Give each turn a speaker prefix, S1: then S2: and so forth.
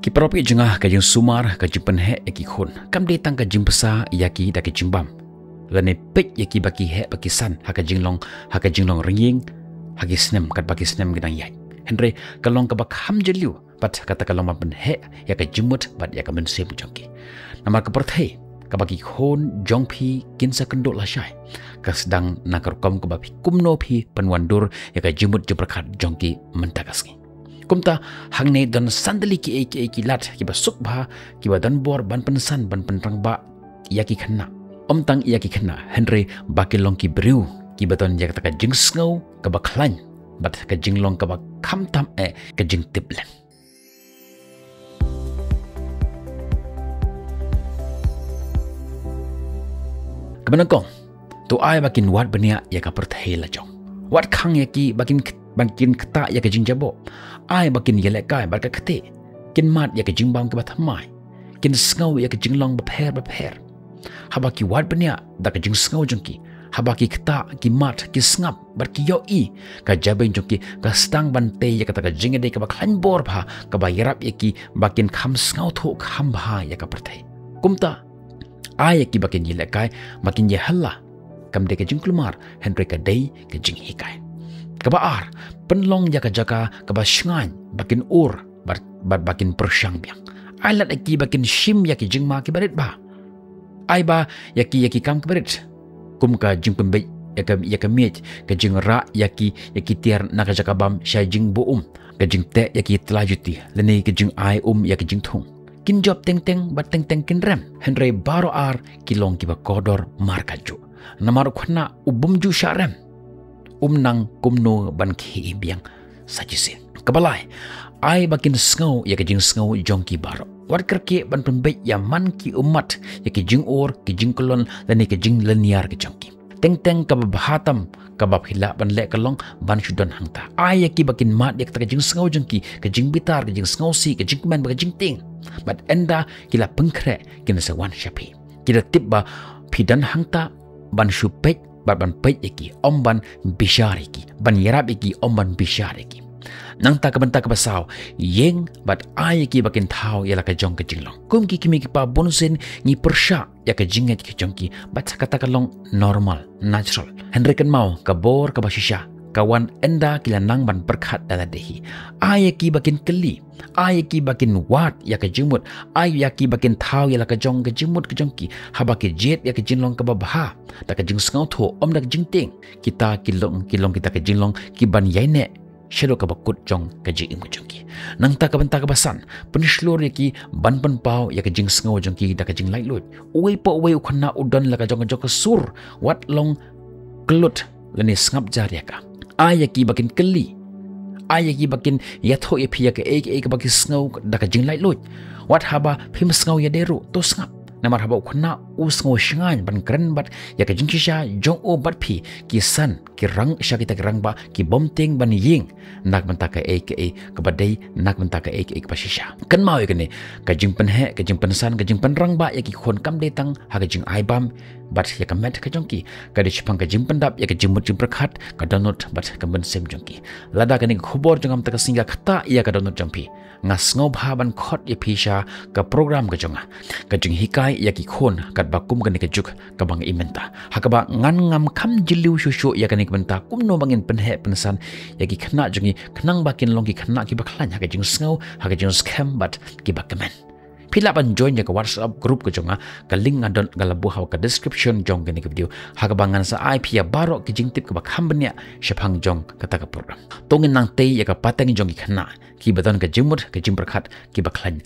S1: Kipropi jengah ka jing sumar ka jing penhe yaki khun kam de tang ka jing pesa yaki da ka jing bam lane pek yaki baki he baki san ha ka jing long ringing ha ki snem kat baki snem gidang yai Henry kalong ka bak ham jeliu pat kata kalong ma penhe ya ka jimut bat ya ka men sem jongki nama ka perthai ka baki khon jongphi kinsa kendok la shai ka sedang nakar kom ka bapi kumno phi panwandur ya ka jimut jeprakhat jongki mentakaski kumta hangne dan sandali ki lat ki basuk bha ki badan bor ban pensan ban penrang ba yaki khanna omtang yaki khanna Henry bakilong ki briu ki baton ya ka jing sngo ka baklan bat ka jinglong ka bak kham tam ka jing tiplen kebenakong tu ai bakin wat benia ya ka perthai la jong wat khang ya ki bakin keta ya ka jing jabo ai bakin yele kai bar ka khate kin mat ya ka jing bam ka bathamai kin sngo ya ka jinglong ba pher habaki wat benia da ka jing sngo jongki habaki keta ki mat ki snap bar ki yo i ka jabe jongki ka stang bante ya ka ta jing de ka ba khan bor bha ka ba yarap ya ki bakin kham sngo tho kham bha ya ka perthai kumta ai ki bakin yele kai makin ye halla kam de ka jing klumar Henry ka dei ka jing hikai ka ba ar penlong ya ka jaka ka ba shngan bakin ur bar bakin persyang biang ai lat ki bakin shim ya ki jing ma ki barit ba ai ba ya ki kam ka barit kum ka jing pembe ya ka miet ka jing ra ya ki tiar na ka jaka bam shay jing bu ka jing te ya ki tlajuti leni ka jing ai ya ka jing thung kin job teng bat teng kin rem Henry baro ar kilong ki ba kodor mar ka ju namar khna ubum ju sharem nang kumno ban khi biang sajisin kabalai ai bakin sngo ya ka jing sngo jongki baro war kerke ban pembe ya man ki umat ya ki jing or ki jing kolon lani ki jing leniar ki jongki teng ka bahatam ka ba phila ban le kalong ban shudan hangta ai ya ki bakin mat ya ka jing sngo jongki ka jing bitar ka jing sngo si ka jing man ba jing ting but enda kila pengkre kina sawan shapi kila tibba pidan hangta ban shupek ban pek iki omban bishari ki ban yarab iki omban bishari ki nang ta kabanta ka basaw yeng bat ay ki bakin thau yala ka jong ka jinglong kum ki kimi ki pa bonsen ni persha ya ka jinget ki jongki bat kata kalong normal natural Henry kan mau ka bor ka basisha kawan enda kila nang ban perkhat dala dehi ay ki bakin keli ay ki bakin wat ya ka jimut ay ya ki bakin thau ya la ka jong ka jimut ka jongki haba ki jet ya ka jinlong ka babha ta ka jing skau tho om dak jing ting kita kilong kita ka jinlong ki ban yaine shelo ka bakut jong ka jing ka jongki nang ta ka ban ta ka basan penishlor ya ki ban pau ya ka jing skau jongki da ka jing lai lut oi po oi khna udon la ka jong ka sur wat long klut lani ngap jar ya ka ay ki bakin keli ay ki bakin yatho ye phia ke ek bakin sngo da ka jing lai lut wat haba phim sngo ya deru to ngap namar haba khna sngo shingan ban kren bat ya ka jing kisha jong o bat phi ki san ki rang sha ki ta rang ba ki bomting ban ying nak ban ta ka ek ka badai nak ban ta ka ek pasisha kan mau ye ka jing penhe ka jing pensan ka jing penrang ba ya ki khon kam de tang ha ka jing ai bam bat ya ka met ka jongki ka de chipang ka jing pendap ya ka jing mut jing prakhat ka download bat ka ben sem jongki lada ka ni khobor jongam ta ka singa khata ya ka download jongpi ngas ngo bhaban khot ya phisha ka program ka jonga ka jing hikai ya ki khon kat ba kum ka ni ka juk ka bang imenta ha ka ba ngan ngam kham jilu shushu ya ka ni benta kum no bangin penhe pensan ya ki khna jongi khnang bakin long ki khna ki ba khlan ha ka jing sngo ha ka jing scam bat ki ba kamen pila ban join ya ka WhatsApp group ka jonga ka link ngadon galabu ha ka description jong ka ni video ha ka bangan sa IP ya baro ki jing tip ka ba khambnya shapang jong kata ka program tongin nang te ya ka pateng jong ki khna ki badan ka jimut ka jim prakhat ki ba khlan